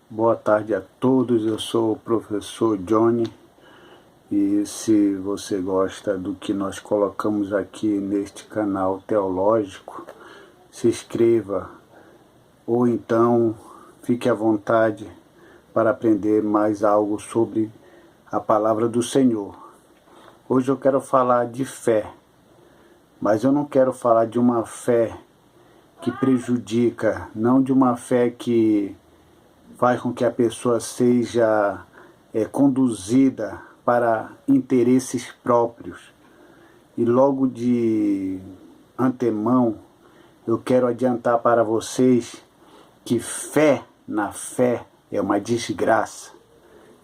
Boa tarde a todos, eu sou o professor Johnny e se você gosta do que nós colocamos aqui neste canal teológico, se inscreva ou então fique à vontade para aprender mais algo sobre a palavra do Senhor. Hoje eu quero falar de fé, mas eu não quero falar de uma fé que prejudica, não de uma fé que faz com que a pessoa seja conduzida para interesses próprios. E logo de antemão, eu quero adiantar para vocês que fé na fé é uma desgraça.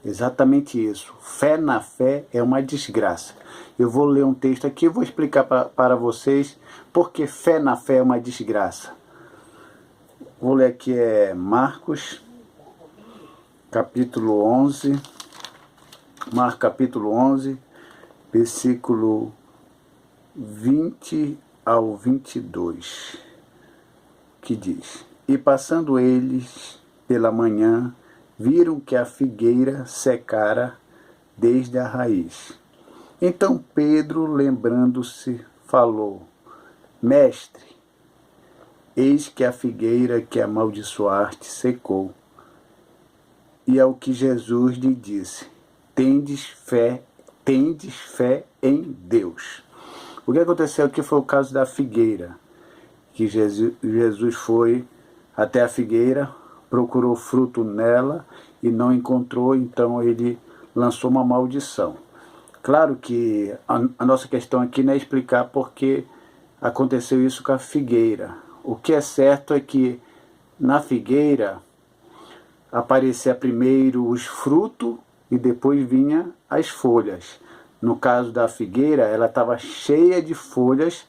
Exatamente isso. Fé na fé é uma desgraça. Eu vou ler um texto aqui e vou explicar para vocês porque fé na fé é uma desgraça. Vou ler aqui Marcos, capítulo 11, Marcos capítulo 11, versículo 20 ao 22, que diz: E passando eles pela manhã, viram que a figueira secara desde a raiz. Então Pedro, lembrando-se, falou: Mestre, eis que a figueira que amaldiçoaste secou. E ao que Jesus lhe disse: tendes fé em Deus. O que aconteceu aqui foi o caso da figueira, que Jesus foi até a figueira, procurou fruto nela e não encontrou, então ele lançou uma maldição. Claro que a nossa questão aqui não é explicar por que aconteceu isso com a figueira. O que é certo é que na figueira aparecia primeiro os frutos e depois vinha as folhas. No caso da figueira, ela estava cheia de folhas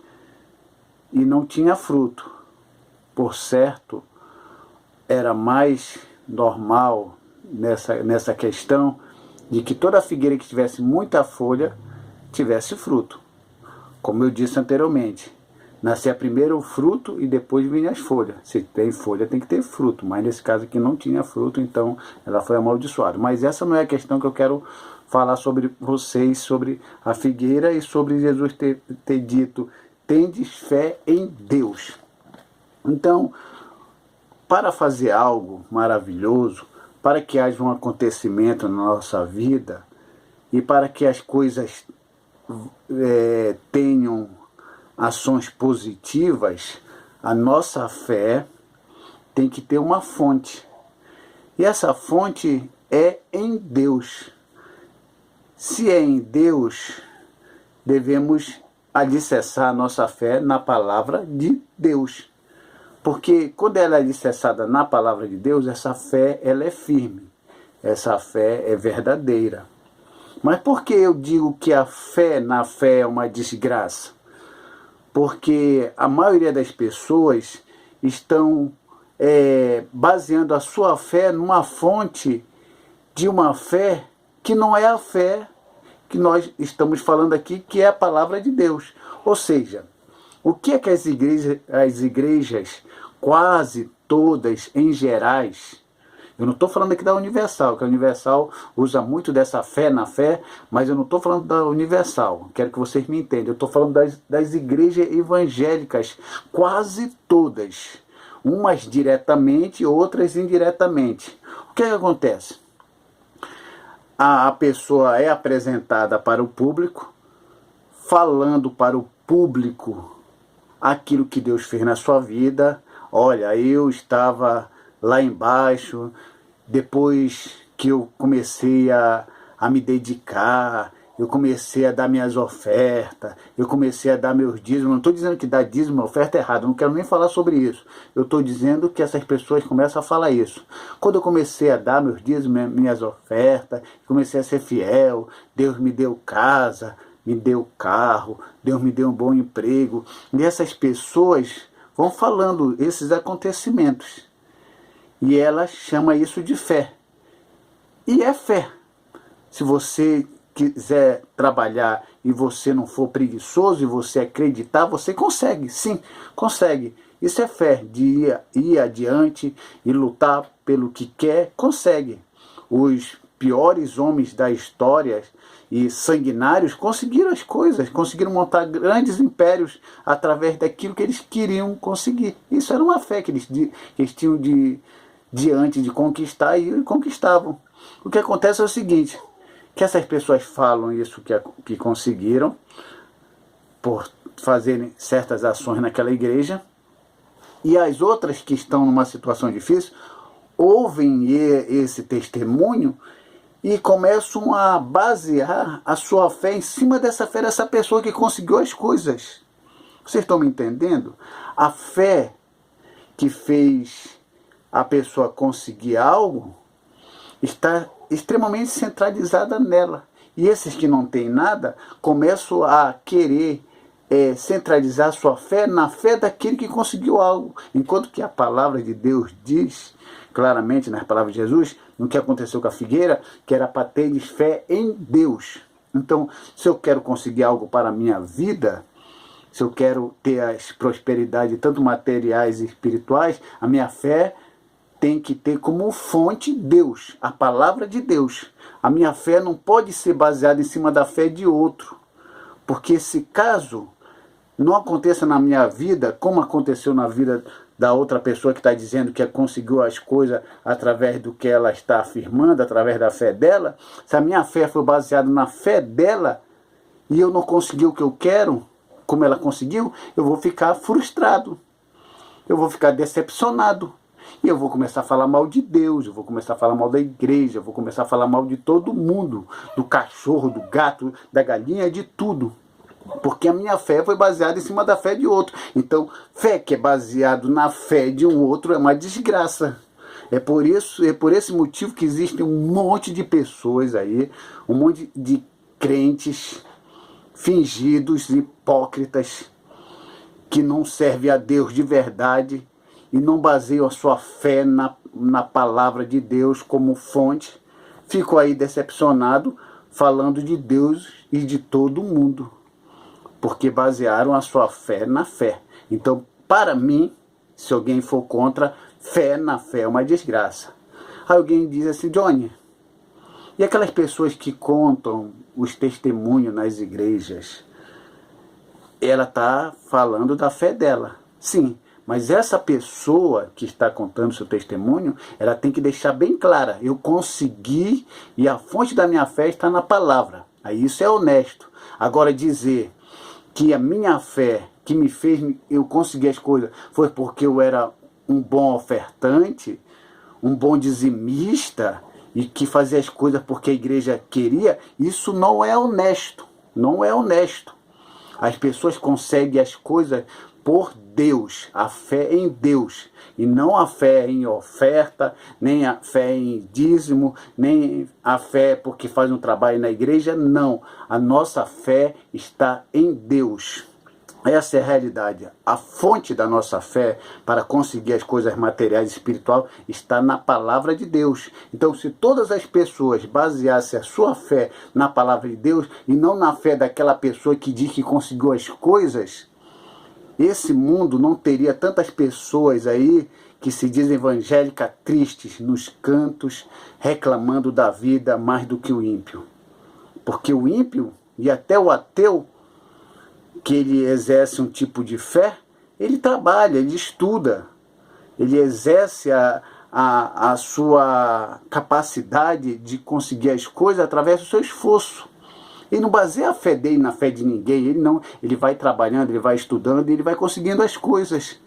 e não tinha fruto. Por certo, era mais normal nessa questão de que toda figueira que tivesse muita folha tivesse fruto. Como eu disse anteriormente, nascia primeiro o fruto e depois vinha as folhas. Se tem folha, tem que ter fruto. Mas nesse caso aqui não tinha fruto, então ela foi amaldiçoada. Mas essa não é a questão que eu quero falar sobre vocês, sobre a figueira e sobre Jesus ter dito: tendes fé em Deus. Então, para fazer algo maravilhoso, para que haja um acontecimento na nossa vida e para que as coisas tenham ações positivas, a nossa fé tem que ter uma fonte. E essa fonte é em Deus. Se é em Deus, devemos alicerçar a nossa fé na palavra de Deus. Porque quando ela é alicerçada na palavra de Deus, essa fé ela é firme. Essa fé é verdadeira. Mas por que eu digo que a fé na fé é uma desgraça? Porque a maioria das pessoas estão baseando a sua fé numa fonte de uma fé que não é a fé que nós estamos falando aqui, que é a palavra de Deus. Ou seja, o que é que as igrejas quase todas em gerais, eu não estou falando aqui da Universal, que a Universal usa muito dessa fé na fé, mas eu não estou falando da Universal, quero que vocês me entendam. Eu estou falando das igrejas evangélicas, quase todas, umas diretamente, outras indiretamente. O que acontece? A pessoa é apresentada para o público, falando para o público aquilo que Deus fez na sua vida. Olha, eu estava lá embaixo, depois que eu comecei a me dedicar, eu comecei a dar minhas ofertas, eu comecei a dar meus dízimos. Não estou dizendo que dar dízimo é oferta errada, não quero nem falar sobre isso. Eu estou dizendo que essas pessoas começam a falar isso. Quando eu comecei a dar meus dízimos, minhas ofertas, comecei a ser fiel, Deus me deu casa, me deu carro, Deus me deu um bom emprego. E essas pessoas vão falando esses acontecimentos. E ela chama isso de fé. E é fé. Se você quiser trabalhar e você não for preguiçoso e você acreditar, você consegue, sim, consegue. Isso é fé, de ir adiante e lutar pelo que quer, consegue. Os piores homens da história e sanguinários conseguiram as coisas, conseguiram montar grandes impérios através daquilo que eles queriam conseguir. Isso era uma fé que eles tinham diante de conquistar e conquistavam. O que acontece é o seguinte, que essas pessoas falam isso que conseguiram por fazerem certas ações naquela igreja, e as outras que estão numa situação difícil ouvem esse testemunho e começam a basear a sua fé em cima dessa fé dessa pessoa que conseguiu as coisas. Vocês estão me entendendo? A fé que fez a pessoa conseguir algo está extremamente centralizada nela. E esses que não têm nada começam a querer centralizar sua fé na fé daquele que conseguiu algo. Enquanto que a palavra de Deus diz claramente nas palavras de Jesus, no que aconteceu com a figueira, que era para ter fé em Deus. Então, se eu quero conseguir algo para a minha vida, se eu quero ter as prosperidades, tanto materiais e espirituais, a minha fé tem que ter como fonte Deus, a palavra de Deus. A minha fé não pode ser baseada em cima da fé de outro, porque se caso não aconteça na minha vida, como aconteceu na vida da outra pessoa que está dizendo que conseguiu as coisas através do que ela está afirmando, através da fé dela, se a minha fé for baseada na fé dela e eu não consegui o que eu quero, como ela conseguiu, eu vou ficar frustrado, eu vou ficar decepcionado. E eu vou começar a falar mal de Deus, eu vou começar a falar mal da igreja, eu vou começar a falar mal de todo mundo, do cachorro, do gato, da galinha, de tudo. Porque a minha fé foi baseada em cima da fé de outro. Então, fé que é baseado na fé de um outro é uma desgraça. É por esse motivo que existem um monte de pessoas aí, um monte de crentes fingidos, hipócritas, que não servem a Deus de verdade e não baseiam a sua fé na palavra de Deus como fonte. Fico aí decepcionado falando de Deus e de todo mundo, porque basearam a sua fé na fé. Então, para mim, se alguém for contra, fé na fé é uma desgraça. Aí alguém diz assim, Johnny, e aquelas pessoas que contam os testemunhos nas igrejas? Ela está falando da fé dela. Sim, mas essa pessoa que está contando seu testemunho, ela tem que deixar bem clara, eu consegui e a fonte da minha fé está na palavra. Aí isso é honesto. Agora dizer que a minha fé que me fez eu conseguir as coisas foi porque eu era um bom ofertante, um bom dizimista e que fazia as coisas porque a igreja queria, isso não é honesto. Não é honesto. As pessoas conseguem as coisas por Deus, a fé em Deus, e não a fé em oferta, nem a fé em dízimo, nem a fé porque faz um trabalho na igreja, não. A nossa fé está em Deus. Essa é a realidade. A fonte da nossa fé para conseguir as coisas materiais e espirituais está na palavra de Deus. Então, se todas as pessoas baseassem a sua fé na palavra de Deus e não na fé daquela pessoa que diz que conseguiu as coisas, esse mundo não teria tantas pessoas aí que se dizem evangélicas tristes nos cantos, reclamando da vida mais do que o ímpio. Porque o ímpio e até o ateu, que ele exerce um tipo de fé, ele trabalha, ele estuda, ele exerce a sua capacidade de conseguir as coisas através do seu esforço. Ele não baseia a fé dele na fé de ninguém, ele vai trabalhando, ele vai estudando e ele vai conseguindo as coisas.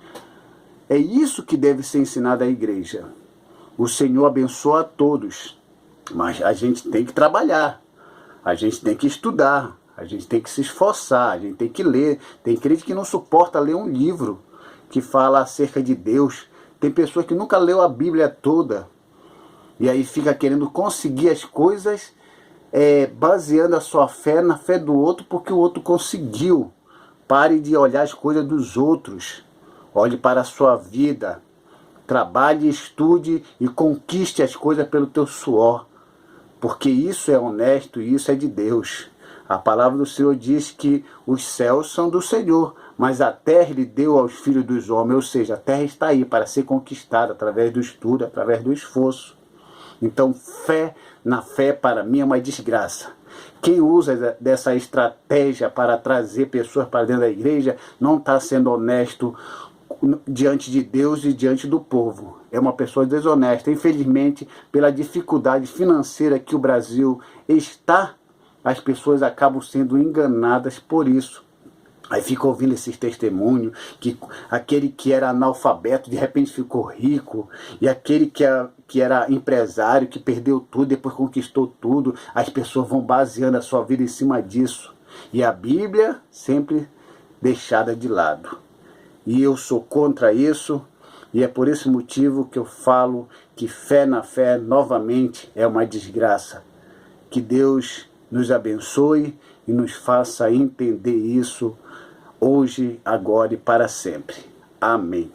É isso que deve ser ensinado à igreja. O Senhor abençoa a todos, mas a gente tem que trabalhar, a gente tem que estudar, a gente tem que se esforçar, a gente tem que ler. Tem crente que não suporta ler um livro que fala acerca de Deus. Tem pessoas que nunca leu a Bíblia toda e aí fica querendo conseguir as coisas baseando a sua fé na fé do outro porque o outro conseguiu. Pare de olhar as coisas dos outros. Olhe para a sua vida. Trabalhe, estude e conquiste as coisas pelo teu suor. Porque isso é honesto e isso é de Deus. A palavra do Senhor diz que os céus são do Senhor, mas a terra ele deu aos filhos dos homens, ou seja, a terra está aí para ser conquistada através do estudo, através do esforço. Então, fé na fé para mim é uma desgraça. Quem usa dessa estratégia para trazer pessoas para dentro da igreja não está sendo honesto diante de Deus e diante do povo. É uma pessoa desonesta. Infelizmente, pela dificuldade financeira que o Brasil está, as pessoas acabam sendo enganadas por isso. Aí fica ouvindo esses testemunhos, que aquele que era analfabeto de repente ficou rico, e aquele que era empresário, que perdeu tudo, depois conquistou tudo, as pessoas vão baseando a sua vida em cima disso. E a Bíblia sempre deixada de lado. E eu sou contra isso, e é por esse motivo que eu falo que fé na fé, novamente, é uma desgraça. Que Deus nos abençoe e nos faça entender isso hoje, agora e para sempre. Amém.